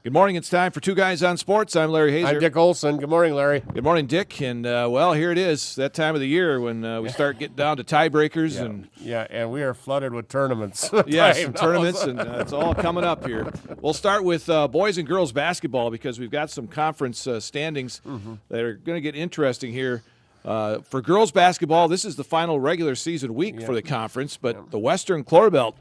Good morning. It's time for Two Guys on Sports. I'm Larry Hazer. I'm Dick Olson. Good morning, Larry. Good morning, Dick. And, here it is, that time of the year when we start getting down to tiebreakers. And we are flooded with tournaments. Yes, and tournaments, and it's all coming up here. We'll start with boys and girls basketball because we've got some conference standings that are going to get interesting here. For girls basketball, this is the final regular season week for the conference, but the Western Clore Belt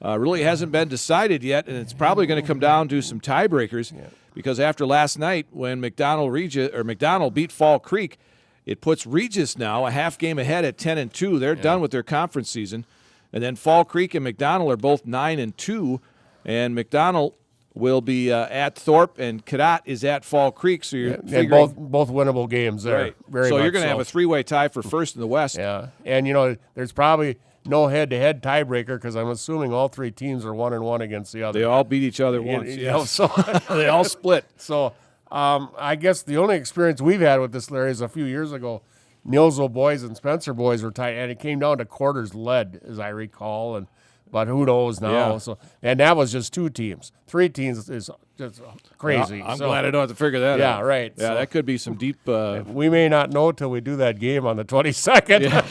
really hasn't been decided yet, and it's probably going to come down to some tiebreakers because after last night when McDonald beat Fall Creek, it puts Regis now a half game ahead at 10-2. They're done with their conference season, and then Fall Creek and McDonald are both 9-2, and McDonald will be at Thorpe, and Cadott is at Fall Creek. So you're figuring both winnable games there. Right. Very so much you're going to have a three-way tie for first in the West. Yeah, and there's probably no head-to-head tiebreaker because I'm assuming all three teams are 1-1 against the other. They all beat each other once. So they all split. So I guess the only experience we've had with this, Larry, is a few years ago. Nielsville boys and Spencer boys were tied, and it came down to quarters lead, as I recall. But who knows now? Yeah. So, and that was just two teams. Three teams is just crazy. I'm glad I don't have to figure that out. Yeah, right. Yeah, that could be some deep. We may not know till we do that game on the 22nd. Yeah.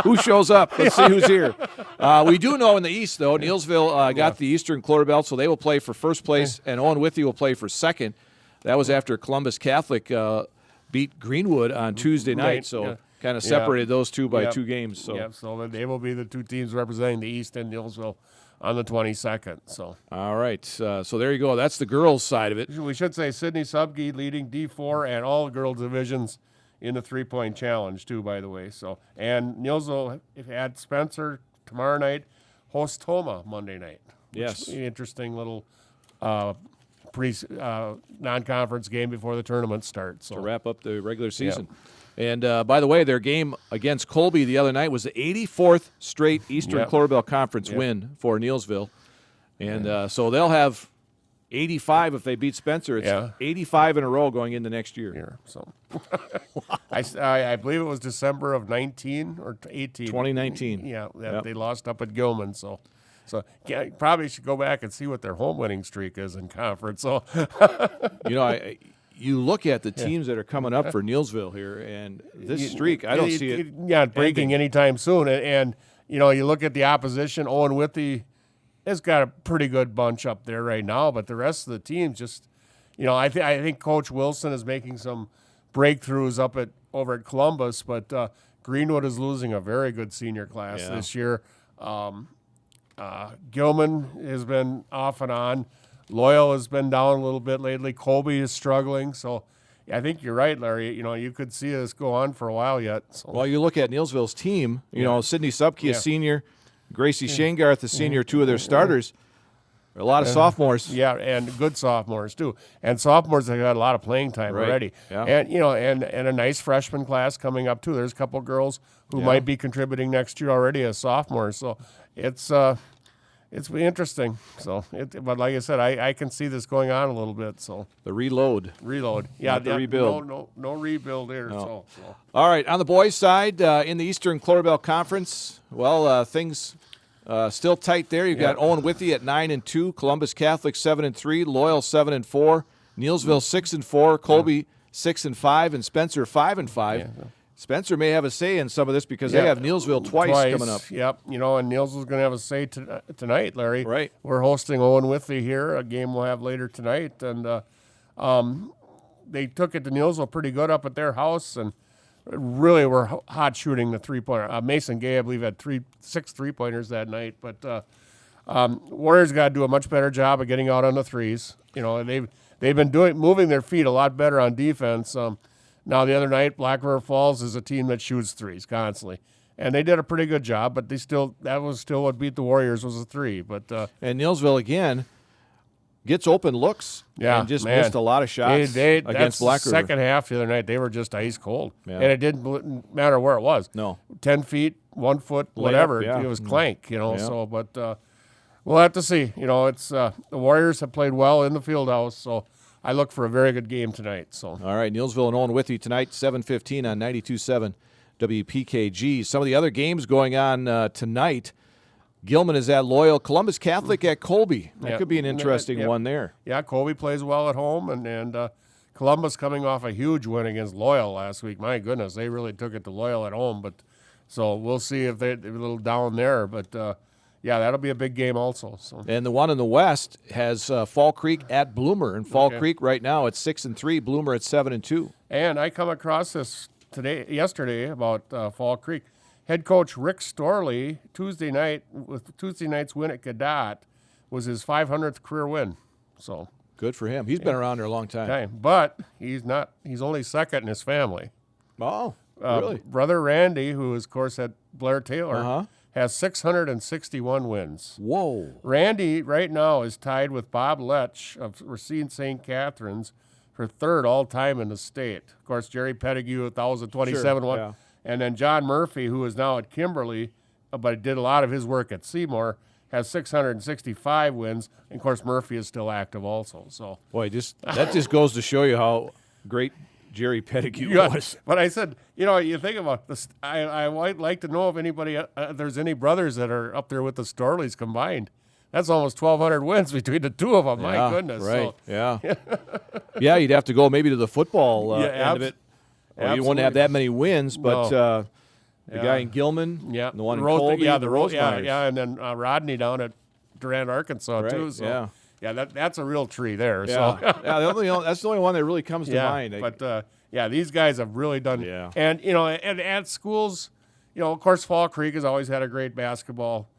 Who shows up? Let's see who's here. We do know in the East, though, Nielsville got the Eastern Clore Belt, so they will play for first place, and Owen Withee will play for second. That was after Columbus Catholic beat Greenwood on Tuesday night, so kind of separated those two by 2 games. So. So they will be the two teams representing the East and Nielsville on the 22nd. So. All right, so there you go. That's the girls' side of it. We should say Sydney Subke leading D4 and all girls divisions in the three-point challenge, too, by the way. So, and Nielsville at Spencer tomorrow night, host Toma Monday night. Yes. Interesting little non-conference game before the tournament starts. So. To wrap up the regular season. Yeah. And, by the way, their game against Colby the other night was the 84th straight Eastern Clore Belt Conference win for Nielsville. And so they'll have 85 if they beat Spencer. It's 85 in a row going into next year. So I believe it was December of 19 or 18. 2019. Yeah, they lost up at Gilman. So probably should go back and see what their home winning streak is in conference. So you look at the teams that are coming up for Nielsville here, and this streak, I don't see it breaking anytime soon. And you look at the opposition. Owen Withee has got a pretty good bunch up there right now, but the rest of the teams just, I think Coach Wilson is making some breakthroughs over at Columbus, but Greenwood is losing a very good senior class this year. Gilman has been off and on. Loyal has been down a little bit lately. Colby is struggling. So I think you're right, Larry. You could see this go on for a while yet. So. Well, you look at Nielsville's team, Sydney Subke, a senior, Gracie Shangarth, a senior, two of their starters. A lot of sophomores. Yeah, and good sophomores, too. And sophomores have got a lot of playing time already. Yeah. And and a nice freshman class coming up, too. There's a couple girls who might be contributing next year already as sophomores. So it's interesting. So, but like I said, I can see this going on a little bit. So the reload. Yeah, the rebuild. No rebuild here. No. So. All right, on the boys' side, in the Eastern Clore Belt Conference, things still tight there. You've got Owen Withee at 9-2, Columbus Catholic 7-3, Loyal 7-4, Nielsville 6-4, Colby 6-5, and Spencer 5-5. Yeah. Spencer may have a say in some of this because they have Nielsville twice coming up. Yep, and Nielsville's going to have a say tonight, Larry. Right. We're hosting Owen Withee here, a game we'll have later tonight, and they took it to Nielsville pretty good up at their house, and really were hot shooting the three-pointer. Mason Gay, I believe, had 6 three-pointers that night, but Warriors got to do a much better job of getting out on the threes. They've been moving their feet a lot better on defense. Now, the other night, Black River Falls is a team that shoots threes constantly. And they did a pretty good job, but that was still what beat the Warriors was a three. But and Nielsville, again, gets open looks and just missed a lot of shots against Black River. Second half the other night, they were just ice cold. Yeah. And it didn't matter where it was. No. 10 feet, 1 foot, whatever. It was clank, So, but we'll have to see. It's the Warriors have played well in the field house, so I look for a very good game tonight. So. All right, Nielsville and Owen Withee tonight, 7:15 on 92.7 WPKG. Some of the other games going on tonight. Gilman is at Loyal. Columbus Catholic at Colby. That Yeah. could be an interesting Yeah. one there. Yeah, Colby plays well at home, and Columbus coming off a huge win against Loyal last week. My goodness, they really took it to Loyal at home. But so we'll see if they're a little down there. But yeah, that'll be a big game also. So And the one in the West has Fall Creek at Bloomer. And Fall Okay. Creek right now at 6-3, Bloomer at 7-2. and I come across this yesterday about Fall Creek. Head coach Rick Storley Tuesday night's win at Cadott was his 500th career win. So. Good for him. He's been around there a long time. Okay, but he's not. He's only second in his family. Oh, really? Brother Randy, who is, of course, at Blair Taylor, Uh-huh. has 661 wins. Whoa. Randy right now is tied with Bob Letch of Racine St. Catharines for third all-time in the state. Of course, Jerry Pettigrew, 1,027 Sure, one. yeah. And then John Murphy, who is now at Kimberly, but did a lot of his work at Seymour, has 665 wins. And, of course, Murphy is still active also. So. Boy, that just goes to show you how great Jerry Pettigrew Yeah, was. but I said, you think about this. I might like to know if anybody, there's any brothers that are up there with the Storleys combined. That's almost 1,200 wins between the two of them. Yeah, My goodness. Right. So, Yeah. Yeah, you'd have to go maybe to the football Yeah, end of it. Well, you wouldn't absolutely. have that many wins, but No. the guy in Gilman, yeah, the one in Ro- Colby, yeah, the yeah, Rosemeyers. yeah, and then Rodney down at Durant, Arkansas Right, too. So, yeah. yeah, that's a real tree there. Yeah, So. that's the only one that really comes to mind. But yeah, these guys have really done. Yeah. And and at schools, of course, Fall Creek has always had a great basketball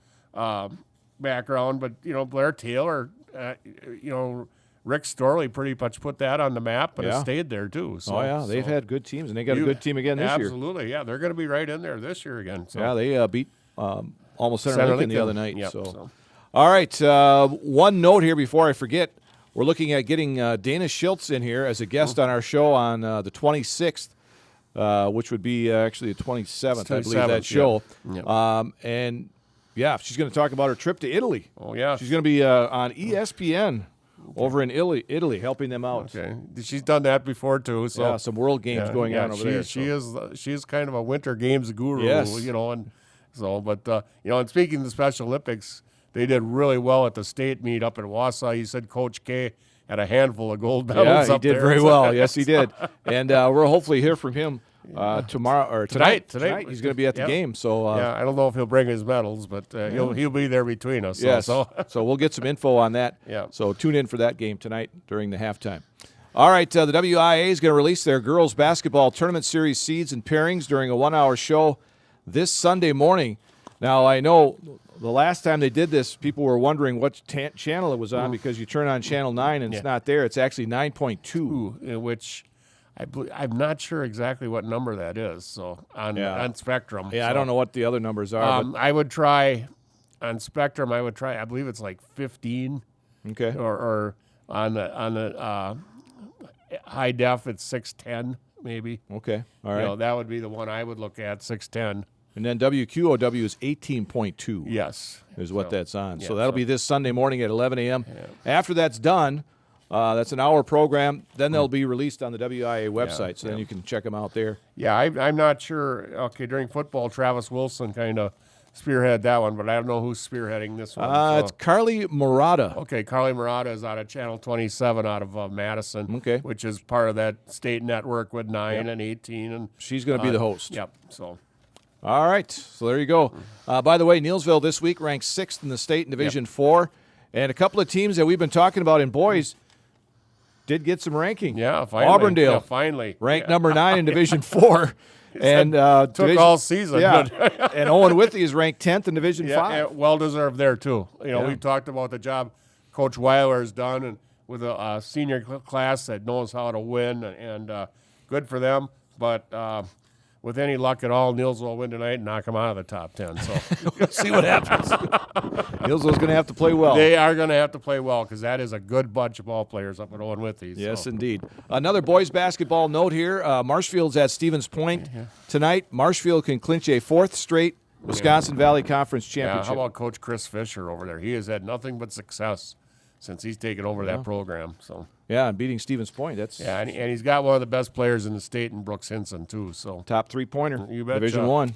background, but Blair Taylor, Rick Storley pretty much put that on the map, and Yeah. has stayed there too. So, Oh, yeah, they've had good teams, and they got a good team again this year. Absolutely, yeah, they're going to be right in there this year again. So. Yeah, they beat almost Center Lincoln the other night. Yep, so. All right, one note here before I forget. We're looking at getting Dana Schiltz in here as a guest on our show on the 26th, which would be actually the 27th, I believe, that 27th, show. yeah. And, yeah, she's going to talk about her trip to Italy. Oh yeah, She's going to be on ESPN over in Italy, helping them out. okay. She's done that before too. So Yeah, some World Games going on over there. She's kind of a Winter Games guru. Yes. And so, but and speaking of the Special Olympics, they did really well at the state meet up in Wausau. You said Coach K had a handful of gold medals. Yeah, he up did there. very well. Yes, he did. And we'll hopefully hear from him tomorrow or tonight. Tonight. He's going to be at the Yep. game. So Yeah, I don't know if he'll bring his medals, but he'll be there between us. yes, So. so we'll get some info on that. Yeah. So tune in for that game tonight during the halftime. All right, the WIAA is going to release their girls basketball tournament series seeds and pairings during a 1-hour show this Sunday morning. Now, I know the last time they did this, people were wondering what channel it was on because you turn on Channel 9 and it's not there. It's actually 9.2. Which I'm not sure exactly what number that is. So on Spectrum. Yeah, so, I don't know what the other numbers are. I would try on Spectrum. I believe it's like 15, but, okay. or on the high def it's 610 maybe. Okay. All right. That would be the one I would look at, 610. And then WQOW is 18.2. Yes, Is what that's on. yeah, So that'll so- be this Sunday morning at 11 a.m. After that's done, that's an hour program. Then they'll be released on the WIA website, so then you can check them out there. Yeah, I'm not sure. Okay, during football, Travis Wilson kind of spearheaded that one, but I don't know who's spearheading this one. so. It's Carly Murata. Okay, Carly Murata is out of Channel 27 out of Madison, Okay. which is part of that state network with 9 and 18. And She's going to be the host. Yep, so. All right. So there you go. By the way, Neillsville this week ranked 6th in the state in Division 4. And a couple of teams that we've been talking about in boys did get some ranking. Yeah, finally. Auburndale, Yeah, finally. ranked number 9 in Division 4. And Took all season. Yeah. but- And Owen Withey is ranked 10th in Division 5. yeah, well deserved there, too. We talked about the job Coach Weiler has done and with a senior class that knows how to win, and good for them. But with any luck at all, Niels will win tonight and knock them out of the top 10. So We'll see what happens. Neillsville's going to have to play well. they are going to have to play well because that is a good bunch of ball players up at Owen Withey. Yes, so. indeed. Another boys basketball note here. Marshfield's at Stevens Point tonight. Marshfield can clinch a 4th straight Wisconsin Valley Conference Yeah, championship. how about Coach Chris Fisher over there? He has had nothing but success since he's taken over that program. So Yeah, and beating Stevens Point. That's yeah, and he's got one of the best players in the state in Brooks Hinson too. So top 3-pointer. You betcha. Division 1.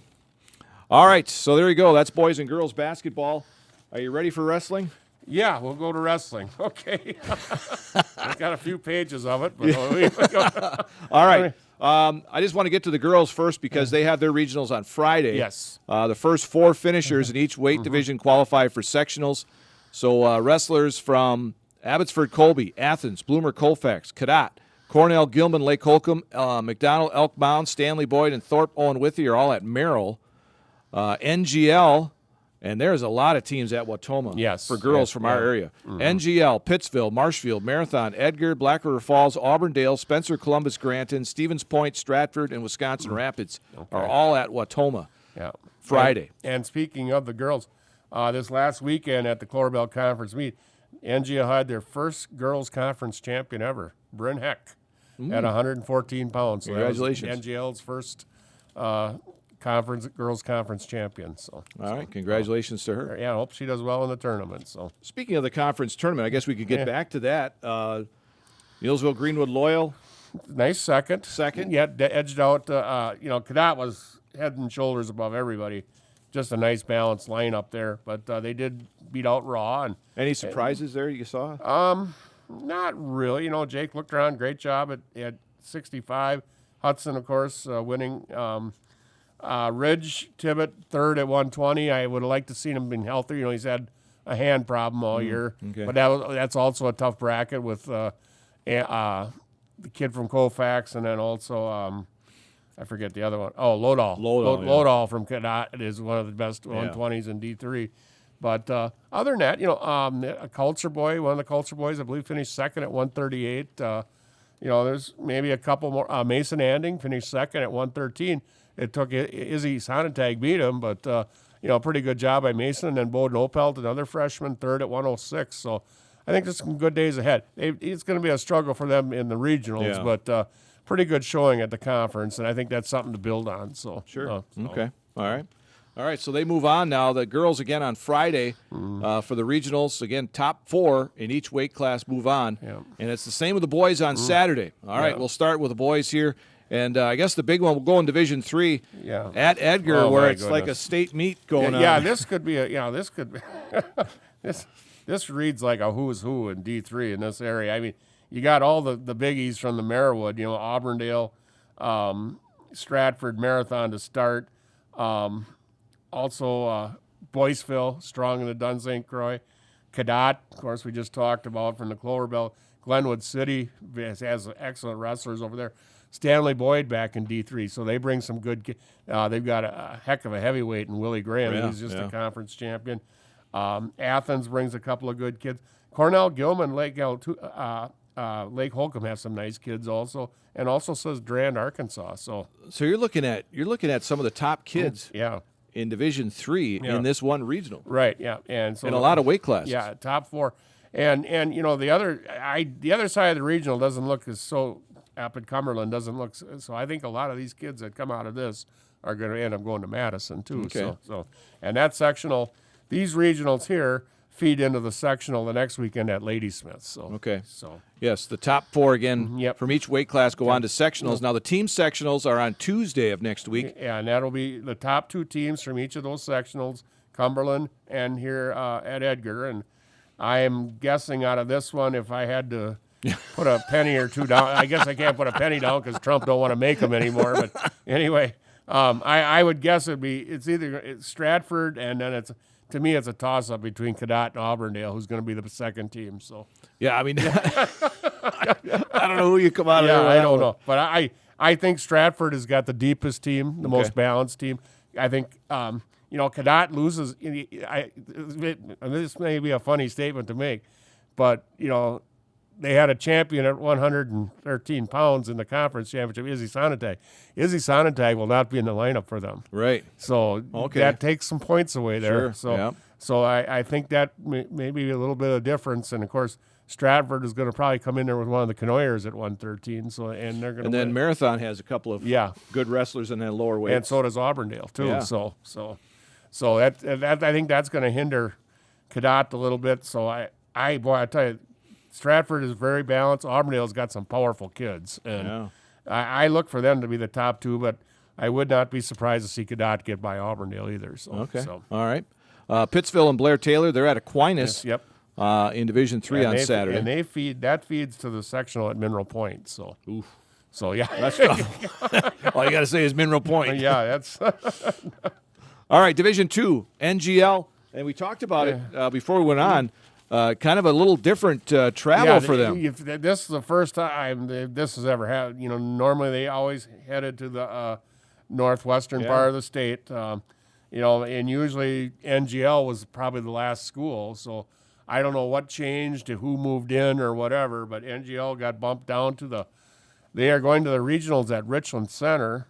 All right, so there you go. That's boys and girls basketball. Are you ready for wrestling? Yeah, we'll go to wrestling. Okay. I've got a few pages of it. But All right. I just want to get to the girls first because they have their regionals on Friday. Yes. The first 4 finishers in each weight division qualify for sectionals. So wrestlers from Abbotsford, Colby, Athens, Bloomer, Colfax, Cadott, Cornell, Gilman, Lake Holcomb, McDonald, Elk Mound, Stanley Boyd, and Thorpe, Owen Withy are all at Merrill. NGL, and there's a lot of teams at Wautoma for girls from our area. NGL, Pittsville, Marshfield, Marathon, Edgar, Black River Falls, Auburndale, Spencer, Columbus, Granton, Stevens Point, Stratford, and Wisconsin Rapids are all at Wautoma Friday. And speaking of the girls, this last weekend at the Cloverbell Conference meet, NGL had their first girls conference champion ever, Bryn Heck, at 114 pounds. So Congratulations. that was NGL's first girls conference champion. So all right, congratulations to her. Yeah, I hope she does well in the tournament. So speaking of the conference tournament, I guess we could get back to that. Neilsville Greenwood Loyal, nice second. Yeah, edged out. Cadott was head and shoulders above everybody. Just a nice balanced lineup there, but they did beat out Raw. And any surprises there you saw? Not really. Jake looked around. Great job at 65. Hudson, of course, winning. Ridge Tibbet third at 120. I would have liked to seen him being healthier. He's had a hand problem all year, but that's also a tough bracket with the kid from Colfax, and then also I forget the other one. Oh, Lodall from Cadott is one of the best 120s in D3. But other than that, a Culture boy, one of the Culture boys, I believe, finished second at 138. There's maybe a couple more. Mason Anding finished second at 113. It took Izzy Sonntag beat him, but pretty good job by Mason. And then Bode Opelt, another freshman, third at 106. So I think there's some good days ahead. It's going to be a struggle for them in the regionals, but pretty good showing at the conference, and I think that's something to build on. So sure, okay, all right. So they move on now. The girls again on Friday for the regionals. Again, top 4 in each weight class move on, and it's the same with the boys on Saturday. All right, we'll start with the boys here. And I guess the big one will go in Division 3 at Edgar, where it's like a state meet going on. Yeah, this could be this reads like a who's who in D3 in this area. I mean, you got all the biggies from the Marewood, Auburndale, Stratford, Marathon to start. Also, Boyceville, strong in the Dun St. Croix. Cadott, of course, we just talked about from the Cloverbell. Glenwood City has excellent wrestlers over there. Stanley Boyd back in D3, so they bring some good. They've got a heck of a heavyweight in Willie Graham. He's just a conference champion. Athens brings a couple of good kids. Cornell, Gilman, Lake Holcomb has some nice kids also, and also says Drand, Arkansas. So you're looking at some of the top kids. In Division 3 in this one regional. Right. Yeah. And so in a lot of weight classes. Yeah, top 4. And the other side of the regional doesn't look as so up at Cumberland doesn't look so. I think a lot of these kids that come out of this are going to end up going to Madison too. Okay. So and that sectional, these regionals here feed into the sectional the next weekend at Ladysmith. So yes, the top 4 again from each weight class go on to sectionals. Now the team sectionals are on Tuesday of next week. Yeah, and that'll be the top 2 teams from each of those sectionals, Cumberland and here at Edgar. And I am guessing out of this one, if I had to put a penny or two down, I guess I can't put a penny down because Trump don't want to make them anymore. But anyway, I would guess it's either Stratford, and then to me it's a toss-up between Cadott and Auburndale, who's going to be the second team. So yeah, I mean, I don't know who you come out of there. I don't know, but I think Stratford has got the deepest team, the most balanced team. I think Cadott loses. This may be a funny statement to make, but they had a champion at 113 pounds in the conference championship, Izzy Sonntag. Izzy Sonntag will not be in the lineup for them. Right. So that takes some points away there. Sure. So I think that may be a little bit of difference. And, of course, Stratford is going to probably come in there with one of the Canoyers at 113. So and they're going to. And then win. Marathon has a couple of good wrestlers in that lower weight. And so does Auburndale too. Yeah. So that I think that's going to hinder Cadott a little bit. So I tell you, Stratford is very balanced. Auburndale's got some powerful kids, and I look for them to be the top 2. But I would not be surprised to see Cadott get by Auburndale either. So all right. Pittsville and Blair Taylor, they're at Aquinas Yep. in Division 3 on Saturday. And they feeds to the sectional at Mineral Point. So, so yeah. That's tough. All you got to say is Mineral Point. Yeah, that's All right, Division 2, NGL. And we talked about it before we went on. Kind of a little different travel for them. This is the first time this has ever happened. Normally they always headed to the northwestern part of the state. And usually NGL was probably the last school. So I don't know what changed, to who moved in or whatever, but NGL got bumped down to they are going to the regionals at Richland Center.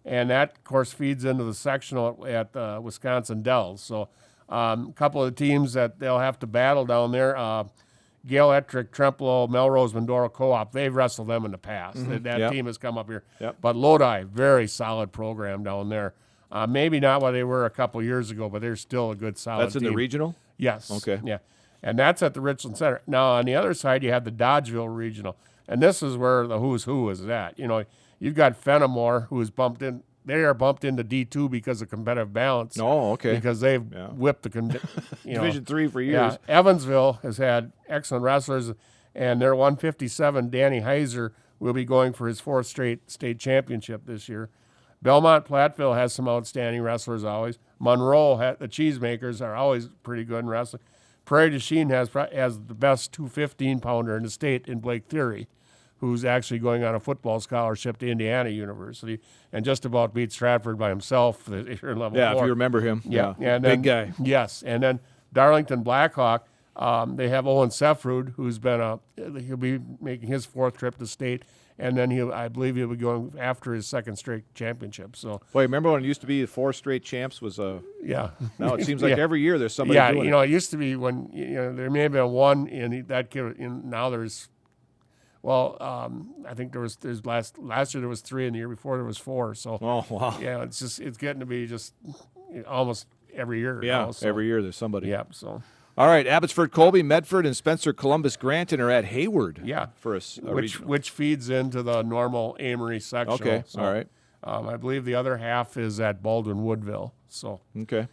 And that, of course, feeds into the sectional at Wisconsin Dells. So a couple of the teams that they'll have to battle down there, Gale Ettrick, Trempealeau, Melrose, Mindoro Co-op, they've wrestled them in the past. That team has come up here. Yep. But Lodi, very solid program down there. Maybe not what they were a couple years ago, but they're still a good, solid That's in team. the regional? Yes. Okay. Yeah. And that's at the Richland Center. Now, on the other side, you have the Dodgeville Regional. And this is where the who's who is at. You've got Fenimore, who is bumped in. They are bumped into D2 because of competitive balance. Oh, okay. Because they've whipped the Division 3 for years. Yeah, Evansville has had excellent wrestlers, and their 157, Danny Heiser, will be going for his 4th straight state championship this year. Belmont Platteville has some outstanding wrestlers always. Monroe, the Cheesemakers, are always pretty good in wrestling. Prairie du Chien has the best 215-pounder in the state in Blake Theory, who's actually going on a football scholarship to Indiana University and just about beat Stratford by himself here in level 4. Yeah, if you remember him. Yeah. And big guy. Yes. And then Darlington Blackhawk, they have Owen Sefrud, who's he'll be making his 4th trip to state, and then I believe he'll be going after his 2nd straight championship. So, Boy, remember when it used to be 4 straight champs was yeah. now it seems like every year there's somebody doing it used to be when there may have been one in that kid, now there's I think there's last year there was 3, and the year before there was 4. So, oh wow, yeah, it's getting to be just almost every year. Yeah, now, so. every year there's somebody. Yeah. So, all right, Abbotsford, Colby, Medford, and Spencer Columbus Granton are at Hayward. Yeah, for which feeds into the normal Amory sectional. Okay, so, all right. I believe the other half is at Baldwin Woodville. So, okay,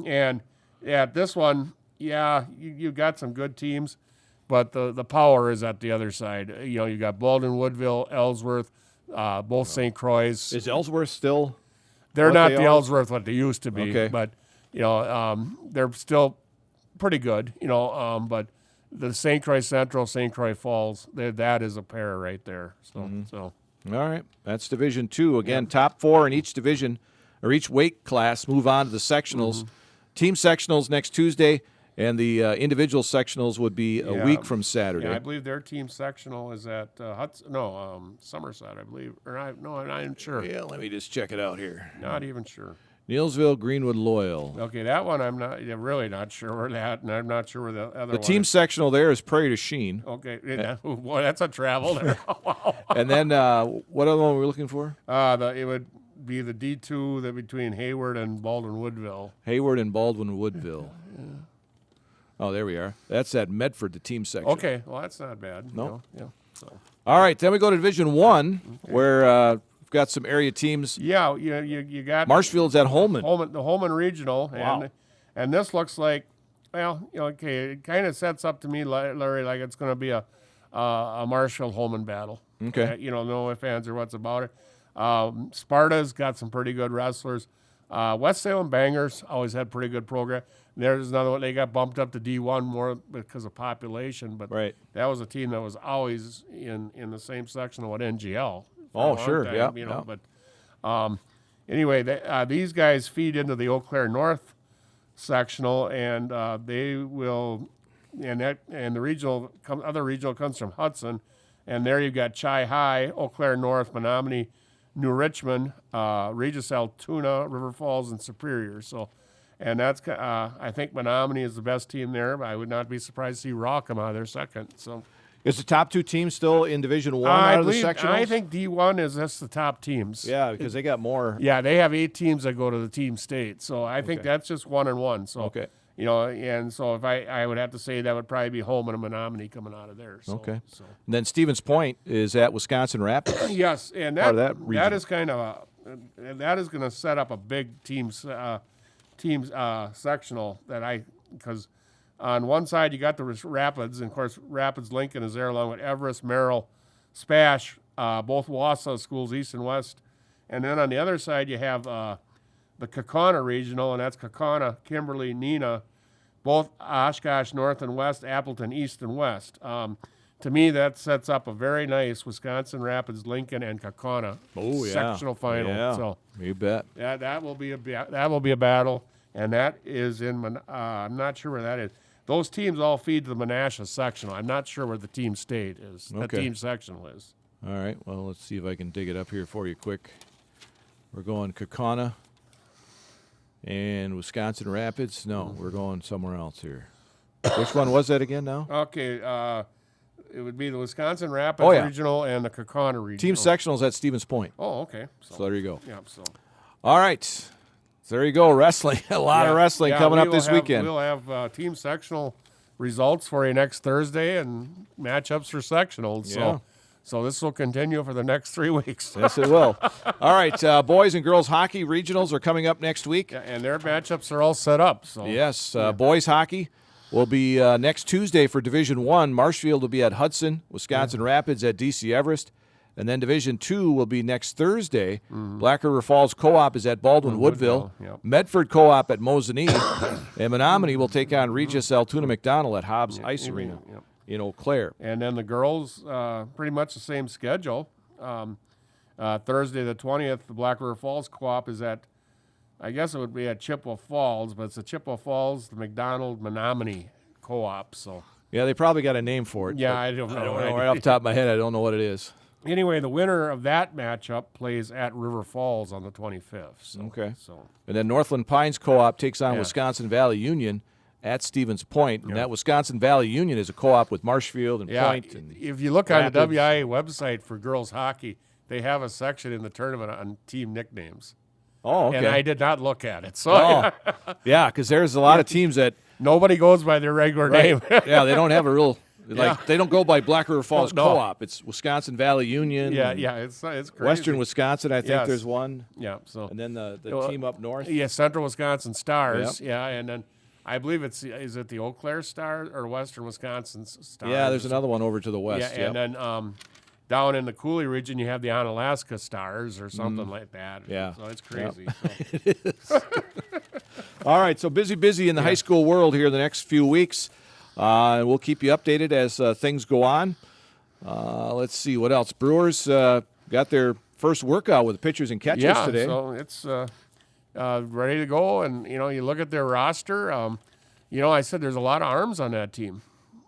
and this one, you got some good teams. But the power is at the other side. You got Baldwin, Woodville, Ellsworth, both St. Croix. Is Ellsworth still? They're not the Ellsworth what they used to be. Okay. But they're still pretty good. But the St. Croix Central, St. Croix Falls, that is a pair right there. So All right, that's Division 2. Again, top 4 in each division or each weight class move on to the sectionals. Team sectionals next Tuesday. And the individual sectionals would be a week from Saturday. Yeah, I believe their team sectional is at Somerset, I believe. I'm not even sure. Yeah, let me just check it out here. Not even sure. Neilsville, Greenwood, Loyal. Okay, that one I'm really not sure where that, and I'm not sure where the other one. The team sectional there is Prairie du Chien. Okay, boy, that's a travel there. Wow. And then what other one were we looking for? It would be the D2 between Hayward and Baldwin Woodville. Hayward and Baldwin Woodville. Yeah. Oh, there we are. That's at Medford, the team section. Okay, well, that's not bad. No. Yeah. So. All right, then we go to Division 1, where we've got some area teams. Yeah, you got Marshfield's at Holman. The Holman Regional. Wow. And this looks like, it kind of sets up to me, Larry, like it's going to be a Marshfield-Holman battle. Okay. No ifs, ands, or what's about it. Sparta's got some pretty good wrestlers. West Salem Bangers always had pretty good program. There's another one. They got bumped up to D1 more because of population, but that was a team that was always in the same section with NGL. Oh, sure, time, yeah. But anyway, these guys feed into the Eau Claire North sectional, and they will, and the regional other regional comes from Hudson, and there you've got Chi High, Eau Claire North, Menominee, New Richmond, Regis Altoona, River Falls, and Superior. So. And that's, I think Menominee is the best team there. But I would not be surprised to see Raw come out of there second. So, is the top 2 teams still in Division 1 out of the sectionals? I think D1 is just the top teams. Yeah, because they got more. Yeah, they have 8 teams that go to the team state. So I think that's just 1 and 1. So and so if I would have to say that would probably be Holman and Menominee coming out of there. So, okay. So. And then Stevens Point is at Wisconsin Rapids. Yes, and that is kind of that is going to set up a big team teams sectional because on one side you got the Rapids, and of course Rapids Lincoln is there along with Everest, Merrill, Spash, both Wausau schools, East and West, and then on the other side you have the Kaukauna Regional, and that's Kaukauna, Kimberly, Neenah, both Oshkosh North and West, Appleton East and West. To me, that sets up a very nice Wisconsin Rapids, Lincoln, and Kaukauna sectional final. Yeah, so you bet. Yeah, that will be a battle, and that is in. I'm not sure where that is. Those teams all feed the Menasha sectional. I'm not sure where the team state is. Okay. The team sectional is. All right. Well, let's see if I can dig it up here for you quick. We're going Kaukauna and Wisconsin Rapids. No, we're going somewhere else here. Which one was that again now? Okay. It would be the Wisconsin Rapids Regional and the Kaukauna Regional. Team sectionals at Stevens Point. Oh, okay. So there you go. Yeah. So. All right. So there you go. Wrestling. A lot of wrestling coming up this weekend. We'll have team sectional results for you next Thursday and matchups for sectionals. Yeah. So this will continue for the next 3 weeks. Yes, it will. All right. Boys and girls hockey regionals are coming up next week. Yeah, and their matchups are all set up. So yes. Boys hockey will be next Tuesday for Division I. Marshfield will be at Hudson, Wisconsin Rapids at DC Everest. And then Division II will be next Thursday. Black River Falls Co-op is at Baldwin Woodville. Yep. Medford Co-op at Mosinee. And Menominee will take on Regis Altoona McDonald at Hobbs Ice Arena in Eau Claire. And then the girls, pretty much the same schedule. Thursday the 20th, the Black River Falls Co-op is at, I guess it would be at Chippewa Falls, but it's the Chippewa Falls, the McDonald Menominee Co-op. So Yeah, they probably got a name for it. yeah, I don't know. Right off the top of my head, I don't know what it is. Anyway, the winner of that matchup plays at River Falls on the 25th. So, Okay. So And then Northland Pines Co-op takes on Wisconsin Valley Union at Stevens Point. And that Wisconsin Valley Union is a co-op with Marshfield and Point. And if you look on the WIAA website for girls hockey, they have a section in the tournament on team nicknames. Oh, okay. And I did not look at it. So yeah, because there's a lot of teams that nobody goes by their regular name. yeah, they don't have a real they don't go by Black River Falls Co-op. It's Wisconsin Valley Union. Yeah, it's crazy. Western Wisconsin, I think there's one. Yeah, so and then the team up north. Yeah, Central Wisconsin Stars. Yep. Yeah, and then I believe is it the Eau Claire Stars or Western Wisconsin Stars? Yeah, there's another one over to the west. Yeah, and then down in the Cooley region, you have the Onalaska Stars or something like that. Yeah. So it's crazy. Yep. It is. All right, so busy in the high school world here the next few weeks. And we'll keep you updated as things go on. Let's see what else. Brewers got their first workout with pitchers and catchers today. So it's ready to go. And, you look at their roster. I said there's a lot of arms on that team.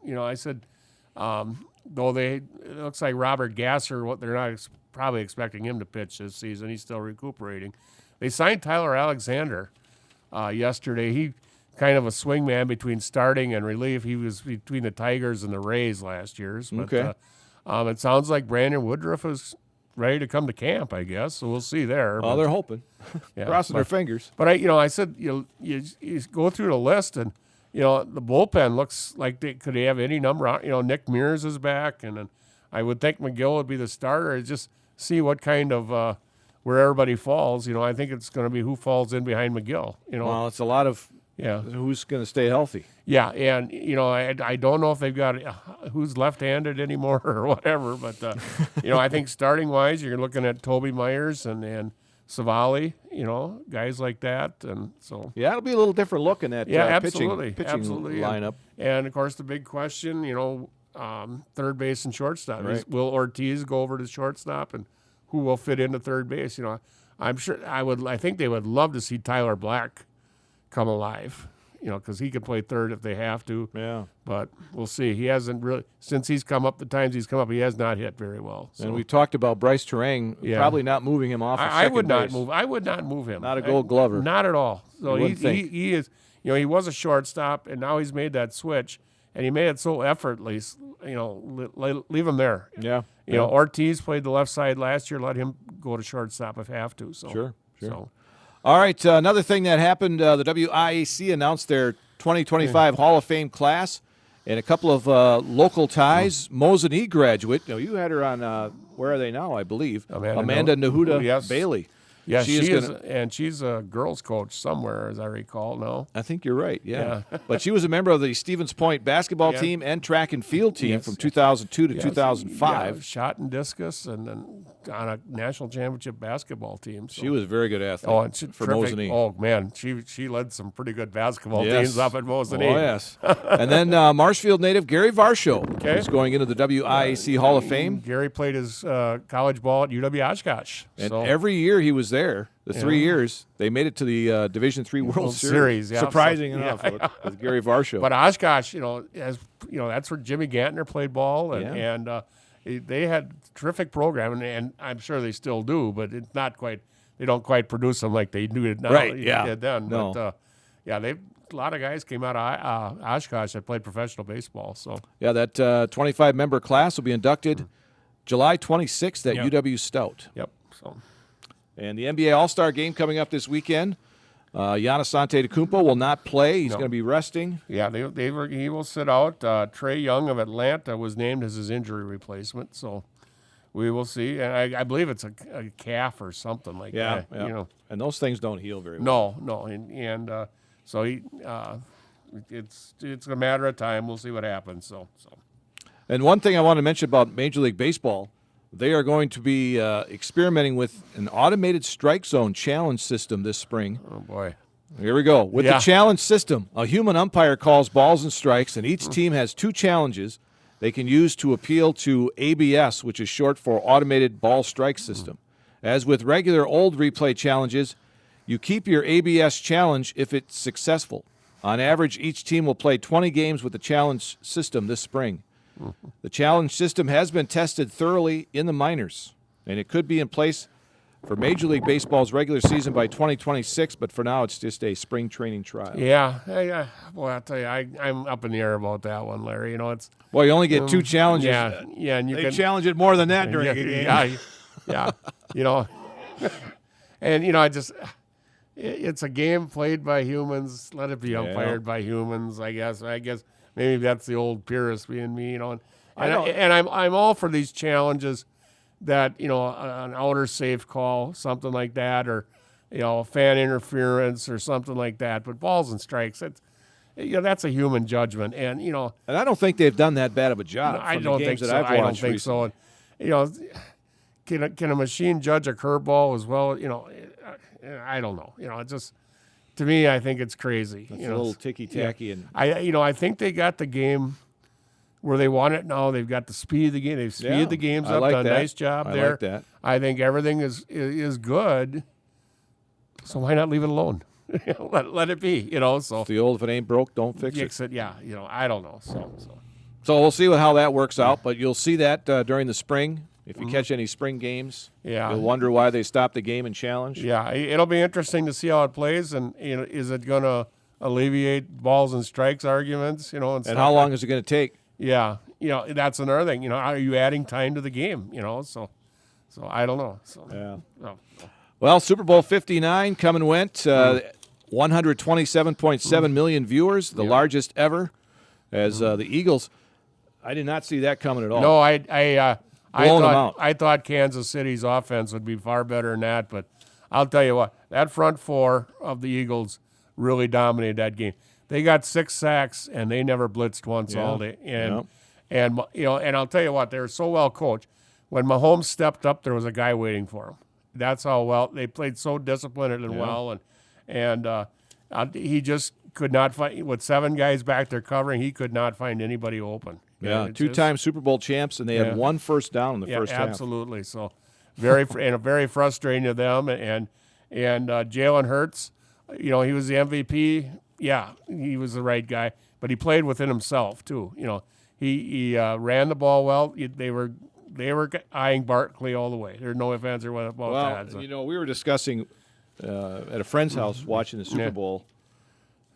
I said, though it looks like Robert Gasser, they're not probably expecting him to pitch this season. He's still recuperating. They signed Tyler Alexander yesterday. He kind of a swingman between starting and relief. He was between the Tigers and the Rays last year. But, it sounds like Brandon Woodruff is ready to come to camp, I guess. So we'll see there. Oh, they're hoping. Crossing their fingers. But I said, you go through the list and, the bullpen looks like they could have any number. Nick Mears is back, and then I would think McGill would be the starter. Just see what kind of where everybody falls. I think it's going to be who falls in behind McGill. Well, it's a lot of who's going to stay healthy. Yeah, and I don't know if they've got who's left-handed anymore or whatever, but I think starting wise, you're looking at Toby Myers and Savali, guys like that, and so it'll be a little different look in that pitching lineup. And of course, the big question, third base and shortstop. Right. Will Ortiz go over to shortstop, and who will fit into third base? I'm sure I think they would love to see Tyler Black come alive, because he could play third if they have to. Yeah. But we'll see. He hasn't really, since he's come up, the times he's come up, he has not hit very well. So. And we talked about Bryce Terang probably not moving him off of second I would not base. move. I would not move him. Not a Gold Glover. Not at all. So he is, he was a shortstop, and now he's made that switch, and he made it so effortless. Leave him there. Yeah. Ortiz played the left side last year. Let him go to shortstop if have to. So Sure. So. All right, another thing that happened, the WIAC announced their 2025 Hall of Fame class and a couple of local ties. Mosinee graduate. You had her on, where are they now, I believe? Amanda Nahuda Bailey. Yeah, she is gonna, and she's a girls coach somewhere, as I recall. No, I think you're right. Yeah. But she was a member of the Stevens Point basketball team and track and field team from 2002 to 2005. Yeah, shot and discus, and then on a national championship basketball team. So. She was a very good athlete. Oh, and she's for terrific. Mosinee. Oh man, she led some pretty good basketball teams up at Mosinee. Oh yes. And then Marshfield native Gary Varsho is going into the WIAC Hall of Fame. Gary played his college ball at UW Oshkosh. And so. every year he was there, the 3 years, they made it to the Division III World Series. Yeah. Surprising enough with Gary Varsho. But Oshkosh, that's where Jimmy Gantner played ball, and they had terrific program, and I'm sure they still do, but it's not quite. They don't quite produce them like they do it now. Right? Yeah. Then, no. But a lot of guys came out of Oshkosh that played professional baseball. So yeah, that 25-member class will be inducted July 26th at UW Stout. Yep. So. And the NBA All-Star Game coming up this weekend. Giannis Antetokounmpo will not play. He's going to be resting. Yeah, he will sit out. Trae Young of Atlanta was named as his injury replacement, so we will see. And I believe it's a calf or something like that. Yeah. And those things don't heal very well. No. And so it's a matter of time. We'll see what happens. So. And one thing I want to mention about Major League Baseball, they are going to be experimenting with an automated strike zone challenge system this spring. Oh, boy. Here we go. With the challenge system, a human umpire calls balls and strikes, and each team has 2 challenges they can use to appeal to ABS, which is short for Automated Ball Strike System. As with regular old replay challenges, you keep your ABS challenge if it's successful. On average, each team will play 20 games with the challenge system this spring. The challenge system has been tested thoroughly in the minors, and it could be in place for Major League Baseball's regular season by 2026, but for now it's just a spring training trial. Yeah. Boy, I'll tell you, I'm up in the air about that one, Larry. It's well, you only get 2 challenges. Yeah, and you can challenge it more than that during a game. Yeah. And it's a game played by humans. Let it be umpired by humans. I guess maybe that's the old purist being me. And I'm all for these challenges that an outer safe call, something like that, or fan interference or something like that. But balls and strikes, that's a human judgment, and and I don't think they've done that bad of a job. I don't think so. I don't think so. Can a machine judge a curveball as well? I don't know. It just, to me, I think it's crazy. It's a little ticky-tacky. And I think they got the game where they want it now. They've got the speed of the game. They've speeded the games up. Done a nice job there. I like that. I think everything is good. So why not leave it alone? let it be. So it's the old, if it ain't broke, don't fix it. Yeah. I don't know. So we'll see how that works out. But you'll see that during the spring. If you catch any spring games, you'll wonder why they stopped the game and challenge. Yeah, it'll be interesting to see how it plays, and is it going to alleviate balls and strikes arguments? And how long is it going to take? Yeah, that's another thing. Are you adding time to the game? So I don't know. So Well, Super Bowl 59 come and went. 127.7 million viewers, the largest ever. As the Eagles, I did not see that coming at all. No, I thought Kansas City's offense would be far better than that, but I'll tell you what, that front four of the Eagles really dominated that game. They got 6 sacks and they never blitzed once all day. And I'll tell you what, they were so well coached. When Mahomes stepped up, there was a guy waiting for him. That's how well they played, so disciplined and well, and he just could not find, with 7 guys back there covering, he could not find anybody open. Yeah, 2-time Super Bowl champs, and they had 1 first down in the first half. Absolutely. So very frustrating to them. And Jalen Hurts, he was the MVP. Yeah, he was the right guy, but he played within himself too. He ran the ball well. They were eyeing Barkley all the way. There's no ifs, ands, or buts about that. So. We were discussing at a friend's house watching the Super Bowl.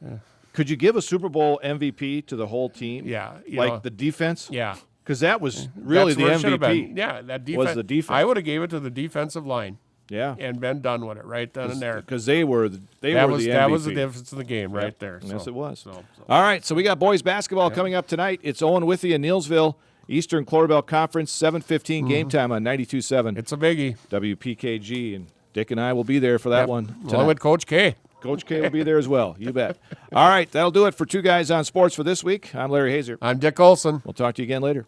Yeah. Could you give a Super Bowl MVP to the whole team? Yeah. The defense? Yeah. Because that was really the MVP. Yeah, that defense. Was the defense. I would have gave it to the defensive line. Yeah. And been done with it right then and there. Because they were the MVP. That was the difference in the game right there. Yes, it was. So. All right, so we got boys basketball coming up tonight. It's Owen Withey in Neillsville, Eastern Cloverbell Conference, 7:15 game time on 92.7. It's a biggie. WPKG. And Dick and I will be there for that Yep. one Along tonight. with Coach K. Coach K will be there as well. You bet. All right, that'll do it for Two Guys on Sports for this week. I'm Larry Hazer. I'm Dick Olson. We'll talk to you again later.